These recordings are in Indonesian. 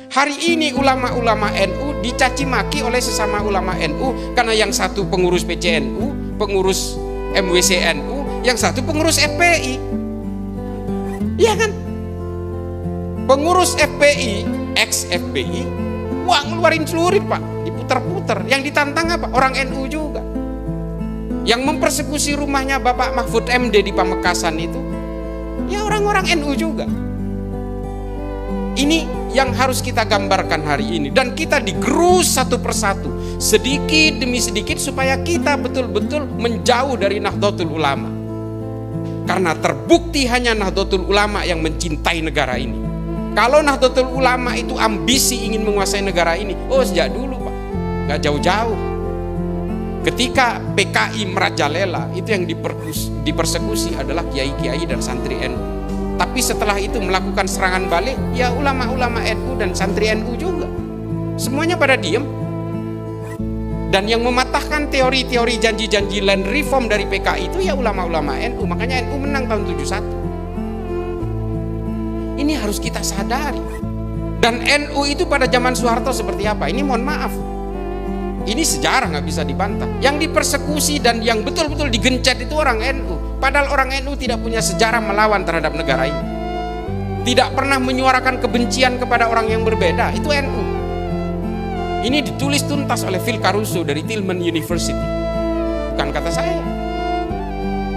Hari ini ulama-ulama NU dicaci maki oleh sesama ulama NU karena yang satu pengurus PCNU, pengurus MWCNU, yang satu pengurus FPI. Iya kan? Pengurus FPI, ex-FPI, uang ngeluarin celurit Pak, diputar-putar. Yang ditantang apa? Orang NU juga. Yang mempersekusi rumahnya Bapak Mahfud MD di Pamekasan itu, ya orang-orang NU juga. Ini yang harus kita gambarkan hari ini, dan kita digerus satu persatu, sedikit demi sedikit, supaya kita betul-betul menjauh dari Nahdlatul Ulama. Karena terbukti hanya Nahdlatul Ulama yang mencintai negara ini. Kalau Nahdlatul Ulama itu ambisi ingin menguasai negara ini, oh sejak dulu Pak, gak jauh-jauh. Ketika PKI merajalela, itu yang dipersekusi adalah kiai-kiai dan santri NU. Tapi setelah itu melakukan serangan balik, ya ulama-ulama NU dan santri NU juga. Semuanya pada diem. Dan yang mematahkan teori-teori janji-janji land reform dari PKI itu ya ulama-ulama NU. Makanya NU menang tahun 71. Ini harus kita sadari. Dan NU itu pada zaman Soeharto seperti apa? Ini mohon maaf, ini sejarah nggak bisa dibantah. Yang dipersekusi dan yang betul-betul digencet itu orang NU. Padahal orang NU tidak punya sejarah melawan terhadap negara ini. Tidak pernah menyuarakan kebencian kepada orang yang berbeda. Itu NU. Ini ditulis tuntas oleh Phil Caruso dari Tillman University. Bukan kata saya.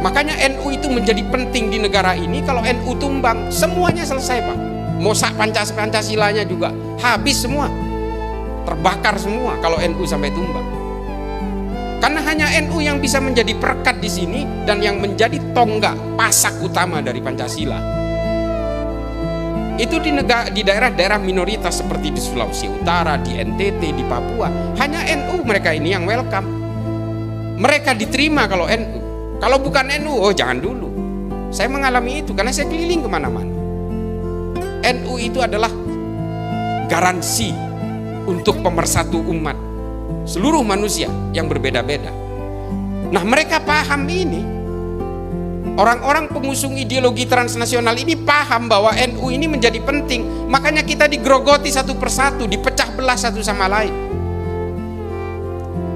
Makanya NU itu menjadi penting di negara ini. Kalau NU tumbang, semuanya selesai Pak. Mosak Pancasilanya juga habis semua. Terbakar semua kalau NU sampai tumbang. Karena hanya NU yang bisa menjadi perekat di sini dan yang menjadi tonggak pasak utama dari Pancasila. Itu di daerah-daerah minoritas seperti di Sulawesi Utara, di NTT, di Papua, hanya NU mereka ini yang welcome. Mereka diterima kalau NU. Kalau bukan NU, oh jangan dulu. Saya mengalami itu karena saya keliling kemana-mana. NU itu adalah garansi untuk pemersatu umat seluruh manusia yang berbeda-beda. Nah, mereka paham ini. Orang-orang pengusung ideologi transnasional ini paham bahwa NU ini menjadi penting. Makanya kita digerogoti satu persatu, dipecah belah satu sama lain.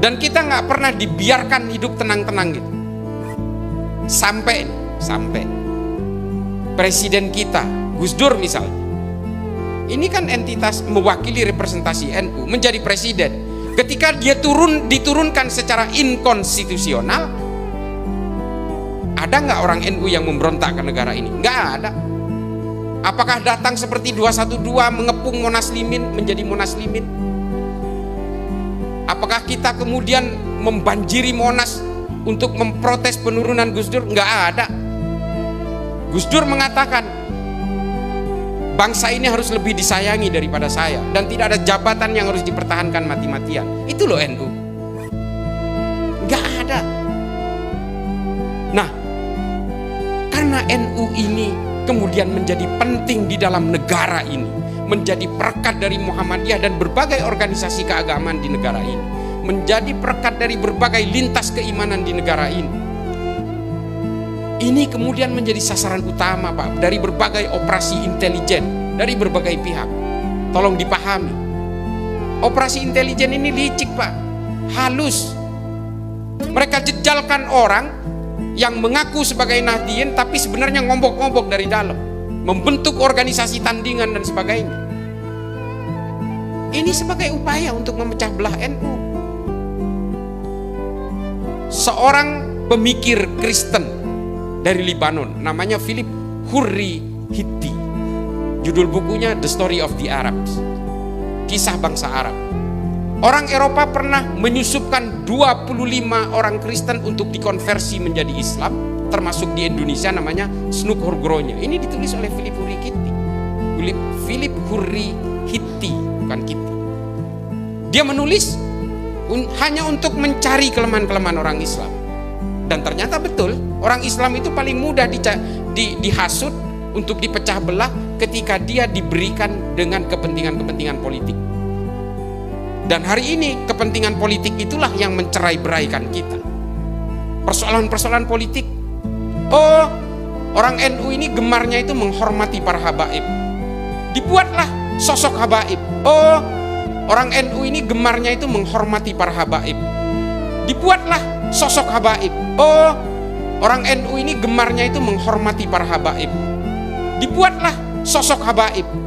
Dan kita nggak pernah dibiarkan hidup tenang-tenang gitu. Sampai presiden kita, Gus Dur misalnya, ini kan entitas mewakili representasi NU, menjadi presiden. Ketika dia diturunkan secara inkonstitusional, ada nggak orang NU yang memberontak ke negara ini? Nggak ada. Apakah datang seperti 212 mengepung Monaslimin menjadi Monaslimin? Apakah kita kemudian membanjiri Monas untuk memprotes penurunan Gus Dur? Nggak ada. Gus Dur mengatakan, bangsa ini harus lebih disayangi daripada saya, dan tidak ada jabatan yang harus dipertahankan mati-matian. Itu loh NU. Nggak ada. Nah, karena NU ini kemudian menjadi penting di dalam negara ini, menjadi perekat dari Muhammadiyah dan berbagai organisasi keagamaan di negara ini, menjadi perekat dari berbagai lintas keimanan di negara ini. Ini kemudian menjadi sasaran utama Pak dari berbagai operasi intelijen dari berbagai pihak. Tolong dipahami, operasi intelijen ini licik Pak, halus. Mereka jejalkan orang yang mengaku sebagai Nahdien tapi sebenarnya ngombok-ngombok dari dalam, membentuk organisasi tandingan dan sebagainya. Ini sebagai upaya untuk memecah belah NU. Seorang pemikir Kristen dari Libanon, namanya Philip Hurri Hitti. Judul bukunya The Story of the Arabs, kisah bangsa Arab. Orang Eropa pernah menyusupkan 25 orang Kristen untuk dikonversi menjadi Islam, termasuk di Indonesia, namanya Snuk Horgronya. Ini ditulis oleh Philip Hurri Hitti. Philip Hurri Hitti, bukan Kitty. Dia menulis hanya untuk mencari kelemahan-kelemahan orang Islam. Dan ternyata betul, orang Islam itu paling mudah dihasut untuk dipecah belah ketika dia diberikan dengan kepentingan-kepentingan politik. Dan hari ini kepentingan politik itulah yang mencerai-beraikan kita. Persoalan-persoalan politik. Oh, orang NU ini gemarnya itu menghormati para habaib. Dibuatlah sosok habaib. Oh, orang NU ini gemarnya itu menghormati para habaib. Dibuatlah sosok habaib. Oh, orang NU ini gemarnya itu menghormati para habaib. Dibuatlah sosok habaib.